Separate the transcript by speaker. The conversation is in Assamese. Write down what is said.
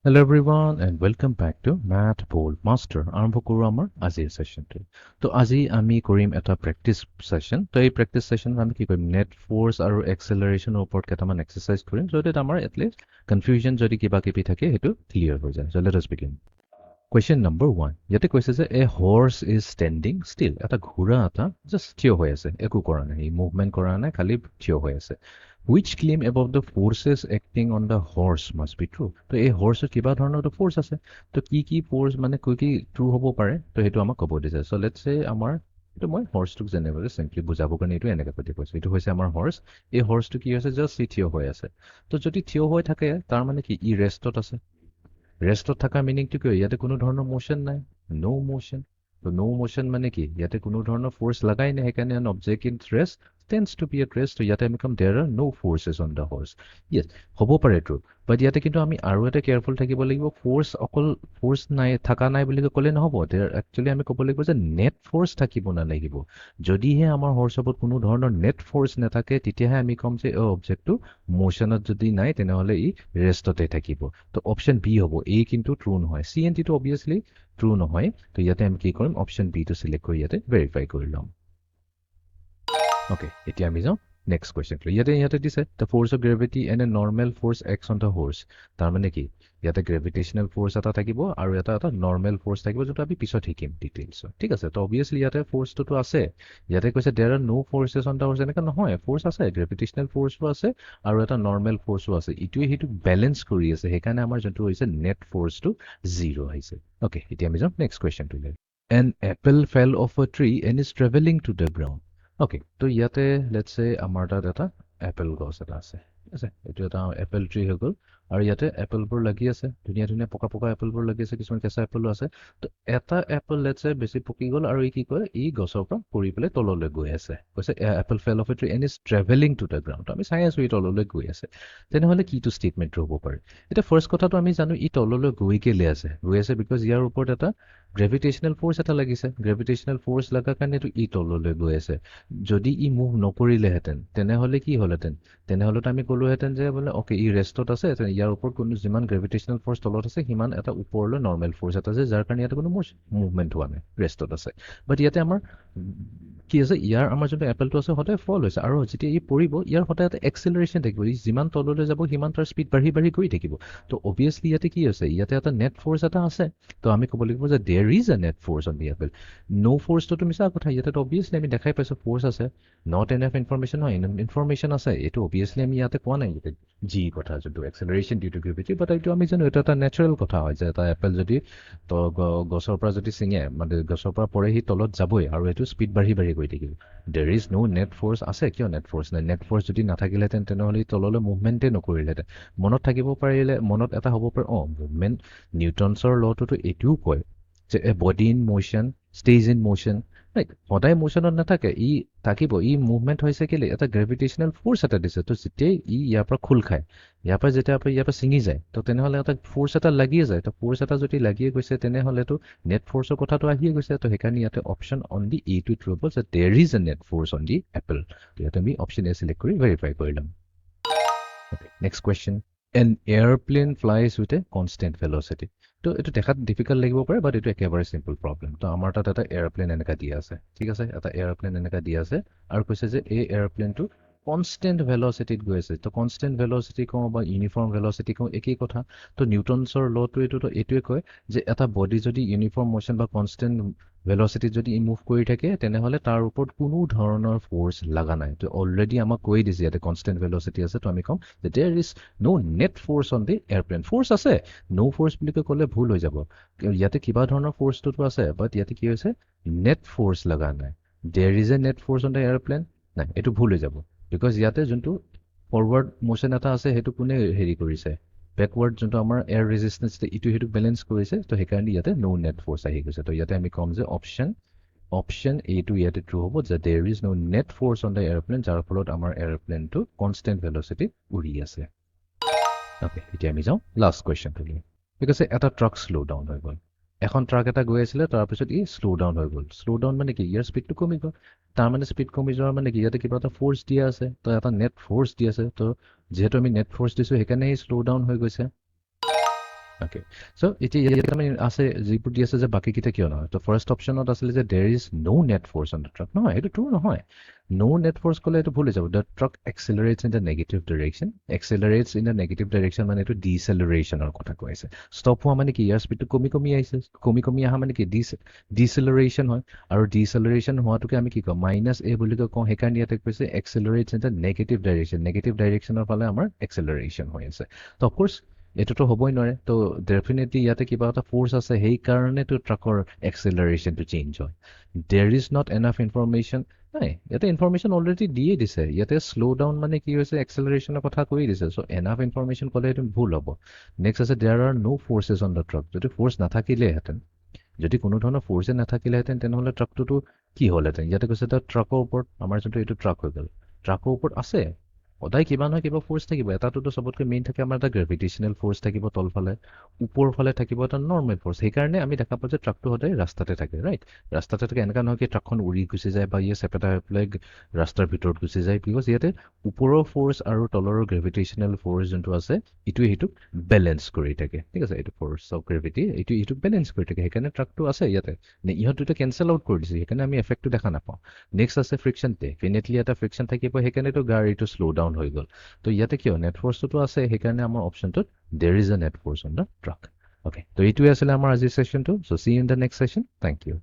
Speaker 1: Hello everyone and welcome back to Math Bold Master. আৰম্ভ কৰোঁ আমাৰ আজিৰ সেশনটো। তো আজি আমি কৰিম এটা প্ৰেক্টিচ সেশন। তো এই প্ৰেক্টিচ সেশনত আমি কি কৰিম নেট ফোৰ্স আৰু এক্সেলাৰেশনৰ ওপৰত কেইটামান এক্সাৰসাইজ কৰিম য'ত আমাৰ এটলিষ্ট কনফিউজন যদি কিবা কিবি থাকে সেইটো ক্লিয়াৰ হৈ যায়। So let us begin. Question number 1. ইয়াতে কৈছে যে a horse is standing still. এটা ঘোঁৰা এটা just থিয় হৈ আছে, একো কৰা নাই, মুভমেন্ট কৰা নাই, খালি থিয় হৈ আছে। Which claim about the forces acting on the horse must be true? তো এই হৰ্ছত কিবা ধৰণৰ ফোৰ্স আছে। তো কি ফোৰ্স মানে কি ট্ৰু হ'ব পাৰে, তো সেইটো আমাক ক'ব দিছে। চ' লেটছ সে আমাৰ এইটো মই হৰ্ছটোক যেনেকৈ চিম্পলি বুজাবৰ কাৰণে এইটো এনেকৈ কৈ কৈছোঁ। এইটো হৈছে আমাৰ হৰ্ছ। এই হৰ্ছটো কি হৈছে জাষ্ট ই থিয় হৈ আছে। তো যদি থিয় হৈ থাকে তাৰ মানে কি ই ৰেষ্টত আছে। ৰেষ্টত থকা মিনিংটো কি ইয়াতে কোনো ধৰণৰ মোশ্যন নাই, ন' মোশ্যন। তো ন' মোশ্যন মানে কি ইয়াতে কোনো ধৰণৰ ফ'ৰ্চ লাগাই নাই, সেইকাৰণে an object in rest tends to be at rest. তো ইয়াতে আমি ক'ম there are no' forces on the horse. Yes, হ'ব পাৰে ট্ৰু, বাট ইয়াতে কিন্তু আমি আৰু এটা কেয়াৰফুল থাকিব লাগিব। অকল ফ'ৰ্চ নাই থকা নাই বুলি ক'লে নহ'ব। দেয়াৰ একচুৱেলি আমি ক'ব লাগিব যে নেট ফ'ৰ্চ থাকিব নালাগিব। যদিহে আমাৰ হৰ্চৰ ওপৰত কোনো ধৰণৰ নেট ফ'ৰ্চ নাথাকে তেতিয়াহে আমি ক'ম যে অবজেক্টটো মোশ্যনত যদি নাই তেনেহ'লে ই ৰেষ্টতে থাকিব। তো অপশ্যন বি হ'ব। এ কিন্তু ট্ৰু নহয়, চি এন টিটো অবভিয়াছলি ট্ৰু নহয়। তো ইয়াতে আমি কি কৰিম অপশ্যন বিটো চিলেক্ট কৰি ইয়াতে ভেৰিফাই কৰি ল'ম। অ'কে, এতিয়া আমি যাওঁ নেক্সট কুৱেশ্যনটো। ইয়াতে দিছে the force of gravity and A normal force x on the horse. তাৰমানে কি ইয়াতে গ্ৰেভিটেশ্যনেল ফ'ৰ্চ এটা থাকিব আৰু এটা নৰ্মেল ফ'ৰ্চ থাকিব, যোনটো আমি পিছত শিকিম ডিটেইলছত। ঠিক আছে, তো অবভিয়াছলি ইয়াতে ফ'ৰ্চটোতো আছে। ইয়াতে কৈছে there are no' forces on the horse, এনেকৈ নহয়, ফ'ৰ্চ আছে, গ্ৰেভিটেশ্যনেল ফ'ৰ্চো আছে আৰু এটা নৰ্মেল ফ'ৰ্চো আছে। ইটোৱে সিটোক বেলেঞ্চ কৰি আছে, সেইকাৰণে আমাৰ যোনটো হৈছে নেট ফ'ৰ্চটো 0 আহিছে। অ'কে, এতিয়া আমি যাওঁ next কুৱেশ্যনটোলৈ। An apple fell off a tree and is traveling to the ground. Okay, তো ইয়াতে লেটছ সে আমাৰ তাত এটা এপল গছ এটা আছে। ঠিক আছে, এইটো এটা এপল ট্ৰী হৈ গ'ল আৰু ইয়াতে এপলবোৰ লাগি আছে, ধুনীয়া ধুনীয়া পকা পকা এপলবোৰ লাগি আছে, কিছুমান কেঁচা এপলো আছে। তো এটা এপল লেটছ সে বেছি পকি গ'ল আৰু ই কি কয় ই গছৰ পৰা পৰি পেলাই তললৈ গৈ আছে। কৈছে Apple fail of A tree and is travelling to the ground. আমি চাই আছোঁ ই তললৈ গৈ আছে। তেনেহ'লে কিটো ষ্টেটমেণ্টটো হ'ব পাৰে? এতিয়া ফাৰ্ষ্ট কথাটো আমি জানো ই তললৈ গৈ আছে বিকজ ইয়াৰ ওপৰত এটা গ্ৰেভিটেশ্যনেল ফ'ৰ্চ এটা লাগিছে। গ্ৰেভিটেশ্যনেল ফ'ৰ্চ লগাৰ কাৰণেতো ই তললৈ গৈ আছে। যদি ই মুভ নকৰিলেহেঁতেন তেনেহ'লে কি হ'লহেঁতেন? তেনেহ'লেতো আমি ক'লোহেঁতেন যে বোলে অ'কে ই ৰেষ্টত আছে, ইয়াৰ ওপৰত কোনো যিমান গ্ৰেভিটেশ্যনেল ফ'ৰ্চ তলত আছে সিমান এটা ওপৰলৈ নৰ্মেল ফ'ৰ্চ এটা আছে, যাৰ কাৰণে ইয়াতে কোনো মুভমেণ্ট হোৱা নাই, ৰেষ্টত আছে। বাট ইয়াতে আমাৰ কি আছে, ইয়াৰ আমাৰ যোনটো এপেলটো আছে সদায় ফল হৈছে আৰু যেতিয়া ই পৰিব ইয়াৰ সদায় এটা এক্সেলাৰেশ্যন থাকিব। ই যিমান তললৈ যাব সিমান তাৰ স্পীড বাঢ়ি বাঢ়ি গৈ থাকিব। তো অবভিয়াছলি ইয়াতে কি আছে, ইয়াতে এটা নেট ফ'ৰ্চ এটা আছে। তো আমি ক'ব লাগিব যে there is a net force on the apple. No' ফ'ৰ্চটোতো মিছা কথা, ইয়াতেতো অবভিয়াছলি আমি দেখাই পাইছোঁ ফ'ৰ্চ আছে। নট এনাফ ইনফৰমেশ্যন হয়, ইনফৰমেশ্যন আছে, এইটো অবভিয়াছলি আমি ইয়াতে কোৱা নাই ইয়াতে জি কথা যোনটো এক্সেলাৰেশ্যন ডিউ টু গ্ৰেভিটি। বাট এইটো আমি জানো এইটো এটা নেচাৰেল কথা হয় যে এটা এপেল যদি গছৰ পৰা যদি ছিঙে মানে গছৰ পৰা পৰে সি তলত যাবই আৰু এইটো স্পীড বাঢ়ি বাঢ়ি গৈ থাকিব। দেৰ ইজ ন' নেট ফ'ৰ্চ আছে, কিয় নেট ফ'ৰ্চ নাই? নেট ফ'ৰ্চ যদি নাথাকিলেহেঁতেন তেনেহ'লে তললৈ মুভমেণ্টেই নকৰিলেহেঁতেন। মনত থাকিব পাৰিলে, মনত এটা হ'ব পাৰে মুভমেণ্ট নিউটনছৰ ল'টোতো এইটোও কয় যে a body in motion stays in motion. Right, সদায় মোশ্যনত নাথাকে, ই থাকিব। ই মুভমেণ্ট হৈছে কেলে এটা গ্ৰেভিটেশ্যনেল ফ'ৰ্চ এটা দিছে। তো যেতিয়াই ই ইয়াৰ পৰা খোল খায়, ইয়াৰ পৰা ছিঙি যায়, তো তেনেহ'লে এটা ফ'ৰ্চ এটা লাগিয়ে যায়। তো ফ'ৰ্চ এটা যদি লাগিয়ে গৈছে তেনেহ'লেতো নেট ফ'ৰ্চৰ কথাটো আহিয়ে গৈছে। তো সেইকাৰণে ইয়াতে অপশ্যন অন দি এইটো ট্ৰু হ'ব যে দেৰ is a net force on the Apple. তো ইয়াতে আমি অপশ্যন এ চিলেক্ট কৰি ভেৰিফাই কৰি ল'ম। Next question. N aeroplane flies with a constant velocity. তো এইটো দেখাত ডিফিকাল্ট লাগিব পাৰে, বাট এইটো একেবাৰে চিম্পল প্ৰব্লেম। তো আমাৰ তাত এটা এয়াৰপ্লেন এনেকৈ দিয়া আছে। ঠিক আছে, এটা এয়াৰপ্লেন এনেকৈ দিয়া আছে আৰু কৈছে যে এই এয়াৰপ্লেনটো কনষ্টেণ্ট ভেলচিটিত গৈ আছে। তো কনষ্টেণ্ট ভেলচিটি কওঁ বা ইউনিফৰ্ম ভেলচিটি কওঁ একেই কথা। তো নিউটনছৰ ল'টো এইটোৱে কয় যে এটা বডি যদি ইউনিফৰ্ম মোশ্যন বা কনষ্টেণ্ট ভেলচিটিত যদি মুভ কৰি থাকে তেনেহ'লে তাৰ ওপৰত কোনো ধৰণৰ ফ'ৰ্চ লগা নাই। তো অলৰেডি আমাক কৈ দিছে ইয়াতে কনষ্টেণ্ট ভেলচিটি আছে। তো আমি ক'ম যে there is no' net force on the airplane. Force আছে, ন' ফ'ৰ্চ বুলি ক'লে ভুল হৈ যাব। ইয়াতে কিবা ধৰণৰ ফ'ৰ্চটোতো আছে, বাট ইয়াতে কি হৈছে নেট ফ'ৰ্চ লগা নাই। There is a net force on the airplane, নাই, এইটো ভুল হৈ যাব। বিকজ ইয়াতে যোনটো ফৰৱাৰ্ড মোশ্যন এটা আছে সেইটো কোনে হেৰি কৰিছে, বেকৱাৰ্ড যোনটো আমাৰ এয়াৰ ৰেজিষ্টেঞ্চ ইটো সেইটো বেলেঞ্চ কৰিছে। তো সেইকাৰণে ইয়াতে ন' নেট ফ'ৰ্চ আহি গৈছে। তো ইয়াতে আমি ক'ম যে অপশ্যন এইটো ইয়াতে ট্ৰু হ'ব যে there is no' net force on the airplane, যাৰ ফলত আমাৰ এয়াৰপ্লেনটো কনষ্টেণ্ট ভেলচিটিত উৰি আছে। অ'কে, এতিয়া আমি যাওঁ লাষ্ট কুৱেশ্যনটোলৈ। ঠিক আছে, এটা ট্ৰাক শ্ল' ডাউন হৈ গ'ল। এখন ট্ৰাক এটা গৈ আছিলে, তাৰপিছত ই শ্ল' ডাউন হৈ গ'ল। শ্ল' ডাউন মানে কি ইয়াৰ স্পীডটো কমি গ'ল। তাৰমানে স্পীড কমি যোৱাৰ মানে কি ইয়াতে কিবা এটা ফ'ৰ্চ দিয়া আছে, তো এটা নেট ফ'ৰ্চ দি আছে। তো যিহেতু আমি নেট ফ'ৰ্চ দিছোঁ সেইকাৰণে ই শ্ল' ডাউন হৈ গৈছে। Okay. So ইয়াতে আমি আছে যিবোৰ দি আছে যে বাকীকেইটা কিয় নহয়? তো ফাৰ্ষ্ট অপশ্যনত আছিলে যে there is no net force on the truck. নহয়, এইটো true নহয়। No net force ক'লে এইটো ভুল হৈ যাব। The truck accelerates in the negative direction. Accelerates in the negative direction মানে এইটো deceleration-ৰ কথা কৈ আছে। ষ্টপ হোৱা মানে কি? ইয়াৰ স্পীডটো কমি কমি আহিছে। কমি কমি অহা মানে কি? Deceleration হয়। আৰু deceleration হোৱাটোকে আমি কি কওঁ? -a বুলি কওঁ। সেইকাৰণে ইয়াতে কৈছে accelerates in the negative direction. Negative direction-ৰ ফালে আমাৰ acceleration হৈ আছে। তো অফক'ৰ্ছ এইটোতো হ'বই নোৱাৰে। তো ডেফিনেটলি ইয়াতে কিবা এটা ফ'ৰ্চ আছে, সেইকাৰণেতো ট্ৰাকৰ এক্সেলাৰেশ্যনটো চেঞ্জ হয়। দেৰ ইজ নট এনাফ ইনফৰমেশ্যন। নাই, ইয়াতে ইনফৰমেশ্যন অলৰেডি দিয়ে দিছে। ইয়াতে শ্ল' ডাউন মানে কি হৈছে, এক্সেলাৰেশ্যনৰ কথা কৈ দিছে। চ' এনাফ ইনফৰমেশ্যন ক'লে এইটো ভুল হ'ব। নেক্সট আছে there are no' forces on the track. যদি ফ'ৰ্চ নাথাকিলেহেঁতেন, যদি কোনো ধৰণৰ ফ'ৰ্চে নাথাকিলেহেঁতেন, তেনেহ'লে ট্ৰাকটোতো কি হ'লহেঁতেন? ইয়াতে কৈছে এটা ট্ৰাকৰ ওপৰত, আমাৰ যোনটো এইটো ট্ৰাক হৈ গ'ল, ট্ৰাকৰ ওপৰত আছে সদায় কিবা নহয় কিবা ফ'ৰ্চ থাকিব। এটাটোতো চবতকৈ মেইন থাকে আমাৰ এটা গ্ৰেভিটেশ্যনেল ফ'ৰ্চ থাকিব তলফালে, ওপৰৰ ফালে থাকিব এটা নৰ্মেল ফ'ৰ্চ। সেইকাৰণে আমি দেখা পাওঁ যে ট্ৰাকটো সদায় ৰাস্তাতে থাকে, ৰাইট? ৰাস্তাতে থাকে। এনেকুৱা নহয় কি ট্ৰাকখন উৰি গুচি যায় বা ইয়ে চেপেটা হৈ পেলাই ৰাস্তাৰ ভিতৰত গুচি যায়, বিকজ ইয়াতে ওপৰৰ ফ'ৰ্চ আৰু তলৰ গ্ৰেভিটেশ্যনেল ফ'ৰ্চ যোনটো আছে, ইটোৱে সিটোক বেলেঞ্চ কৰি থাকে, ঠিক আছে? এইটো ফ'ৰ্চ অফ গ্ৰেভিটি এইটো ইটোক বেলেঞ্চ কৰি থাকে। সেইকাৰণে ট্ৰাকটো আছে ইয়াতে। ইহঁত দুটা কেঞ্চেল আউট কৰি দিছে, সেইকাৰণে আমি এফেক্টটো দেখা নাপাওঁ। নেক্সট আছে ফ্ৰিকশ্যন। ডেফিনেটলি এটা ফ্ৰিকশ্যন থাকিব, সেইকাৰণেতো গাড়ীটো শ্ল' ডাউন হৈ গ'ল। তো ইয়াতে কিয় নেট ফ'ৰ্চটোতো আছে, সেইকাৰণে আমাৰ অপশ্যনটোত there is a net force on the track. Okay, তো এইটোৱে আছিলে আমাৰ আজিৰ ছেশ্যনটো। So' see in the next session. Thank U.